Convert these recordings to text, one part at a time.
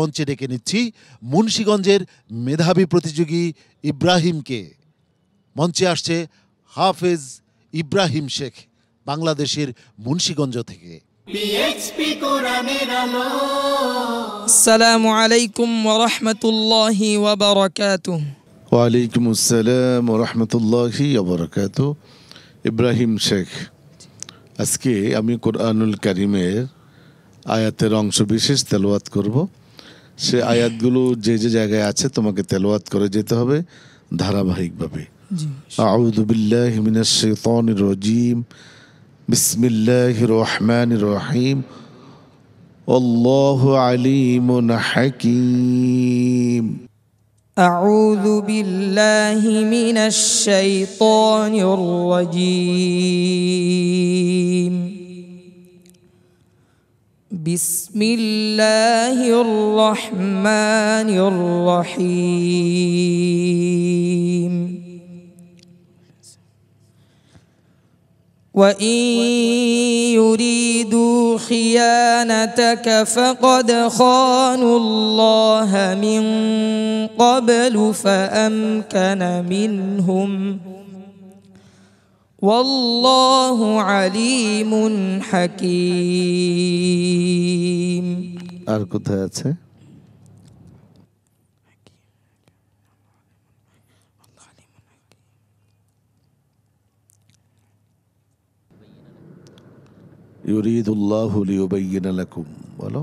মঞ্চে ডেকে নিচ্ছি মুন্সিগঞ্জের মেধাবী প্রতিযোগী ইব্রাহিমকে। মঞ্চে আসছে হাফেজ ইব্রাহিম শেখ, বাংলাদেশের মুন্সিগঞ্জ থেকে। আসসালামু আলাইকুম ওয়া রাহমাতুল্লাহি ওয়া বারাকাতুহু। ওয়া আলাইকুম আসসালাম ওয়া রাহমাতুল্লাহি ওয়া বারাকাতুহু। ইব্রাহিম শেখ, আজকে আমি কোরআনুল কারীমের আয়াতের অংশ বিশেষ তেলাওয়াত করব। সে আয়াতগুলো যে যে জায়গায় আছে তোমাকে তেলাওয়াত করে যেতে হবে ধারাবাহিকভাবে। আউযু বিল্লাহি মিনাশ শাইতানির রাজীম। বিসমিল্লাহির রহমানির রহিম। আল্লাহু আলীমুন হাকীম। আউযু বিল্লাহি মিনাশ শাইতানির রাজীম। বিসমিল্লাহির রহমানির রহিম। وَإِن يُرِيدُوا خِيَانَتَكَ فَقَدْ خَانُوا اللَّهَ مِن قَبْلُ فَأَمْكَنَ مِنْهُمْ وَاللَّهُ عَلِيمٌ حَكِيمٌ। আর কোথায় আছে? ইউরিদুল্লাহু লিয়ুবাইয়িনা লাকুম, বলো।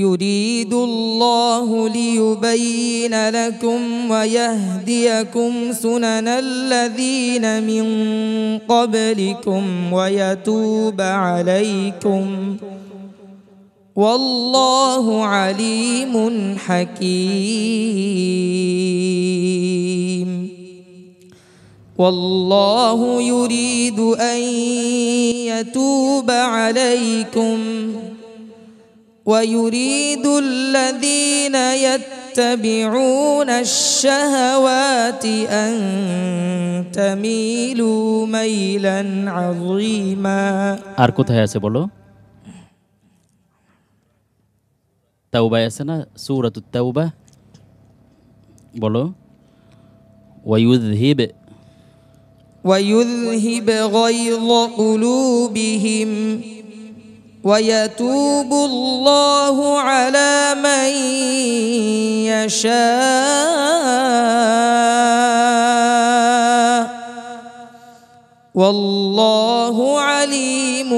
يريد الله ليبين لكم ويهديكم سنن الذين من قبلكم ويتوب عليكم والله عليم حكيم। والله يريد أن يتوب عليكم ويريد الذين يتبعون الشهوات أن تميلوا ميلا عظيما। আর কোথায় আছে বলো? তাওবা আছে না, সূরাতুত তাওবা, বলো। ويذهب غيظ قلوبهم ويتوب الله على من يشاء والله عليم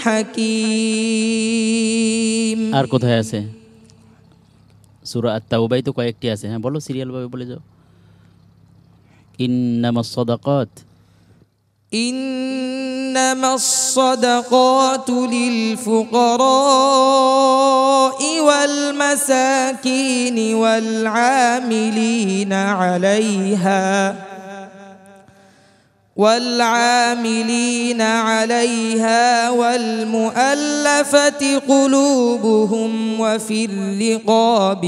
حكيم। আর কোথায় আছে? সূরা আত-তাওবায় তো কয়েকটি আছে, হ্যাঁ বলো, সিরিয়াল ভাবে বলে যাও। ইন্নামাস সাদাকাত إنما الصدقات للفقراء والمساكين والعاملين عليها والمؤلفة قلوبهم وفي الرقاب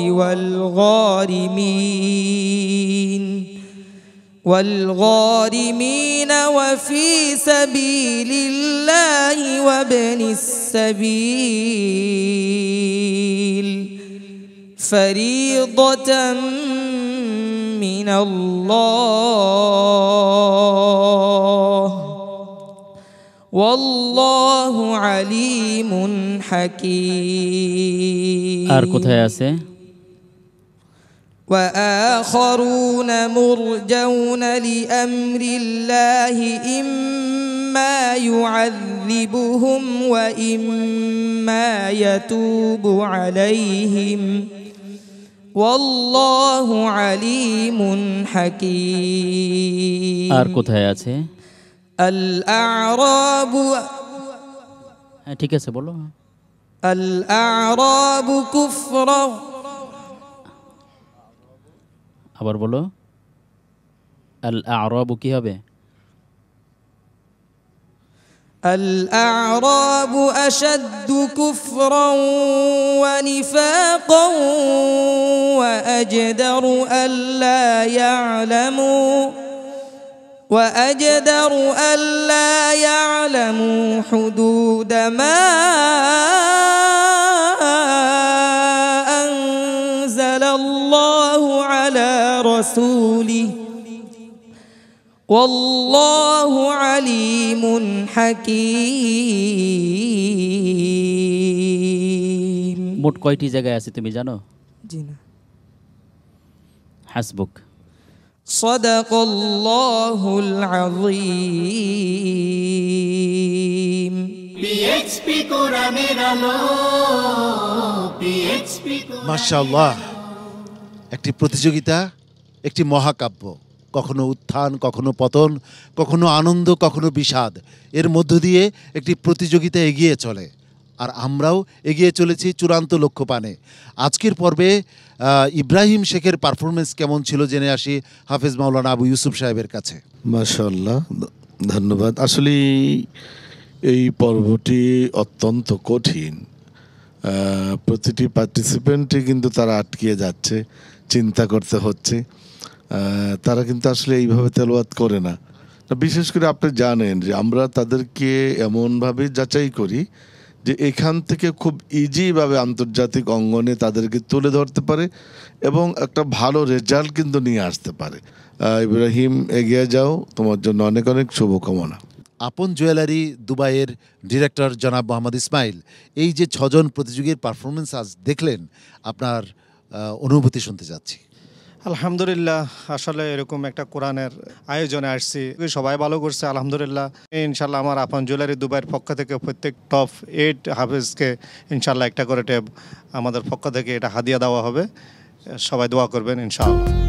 والغارمين وفي سبيل الله وابن السبيل فريضة من الله والله عليم حكيم। আর কোথায় আছে? وآخرون مرجون لأمر الله إما يعذبهم وإما يتوب عليهم والله عليم حكيم। আর কোথায় আছে? الأعراب، হ্যাঁ ঠিক আছে বলো। الأعراب كفر, আবার বলো। আল আ'রাবু কি হবে? الأعراب أشد كفرا ونفاقا وأجدر ألا يعلموا حدود ما সাল্লাল্লাহু আলা রাসূলিহি ওয়াল্লাহু আলিমুন হাকীম। মোট কয়টি জায়গায় আছে তুমি জানো? জি না। হাসবুক। সাদাকাল্লাহুল আযীম। পিএইচপি কোরআনের আলো, পিএইচপি মাশাআল্লাহ, একটি প্রতিযোগিতা, একটি মহাকাব্য, কখনো উত্থান, কখনো পতন, কখনো আনন্দ, কখনো বিষাদ, এর মধ্য দিয়ে একটি প্রতিযোগিতা এগিয়ে চলে। আর আমরাও এগিয়ে চলেছি চূড়ান্ত লক্ষ্য পানে। আজকের পর্বে ইব্রাহিম শেখের পারফরমেন্স কেমন ছিল জেনে আসি হাফেজ মাওলানা আবু ইউসুফ সাহেবের কাছে। মাশাআল্লাহ, ধন্যবাদ। আসলে এই পর্বটি অত্যন্ত কঠিন। প্রতিটি পার্টিসিপেন্টই কিন্তু তারা আটকিয়ে যাচ্ছে, চিন্তা করতে হচ্ছে। তারা কিন্তু আসলে এইভাবে তেলাওয়াত করে না। বিশেষ করে আপনি জানেন যে আমরা তাদেরকে এমনভাবে যাচাই করি যে এখান থেকে খুব ইজিভাবে আন্তর্জাতিক অঙ্গনে তাদেরকে তুলে ধরতে পারে এবং একটা ভালো রেজাল্ট কিন্তু নিয়ে আসতে পারে। ইব্রাহিম, এগিয়ে যাও, তোমার জন্য অনেক অনেক শুভকামনা। আপন জুয়েলারি দুবাইয়ের ডিরেক্টর জনাব মোহাম্মদ ইসমাইল, এই যে 6 জন প্রতিযোগীর পারফরমেন্স আজ দেখলেন, আপনার অনুভূতি শুনতে যাচ্ছি। আলহামদুলিল্লাহ, আসলে এরকম একটা কোরআনের আয়োজনে আসছি, সবাই ভালো করছে আলহামদুলিল্লাহ। ইনশাল্লাহ আমার আপন জুয়েলারি দুবাইয়ের পক্ষ থেকে প্রত্যেক টপ 8 হাফেজকে ইনশাল্লাহ একটা করে ট্যাব আমাদের পক্ষ থেকে এটা হাদিয়া দেওয়া হবে। সবাই দোয়া করবেন ইনশাআল্লাহ।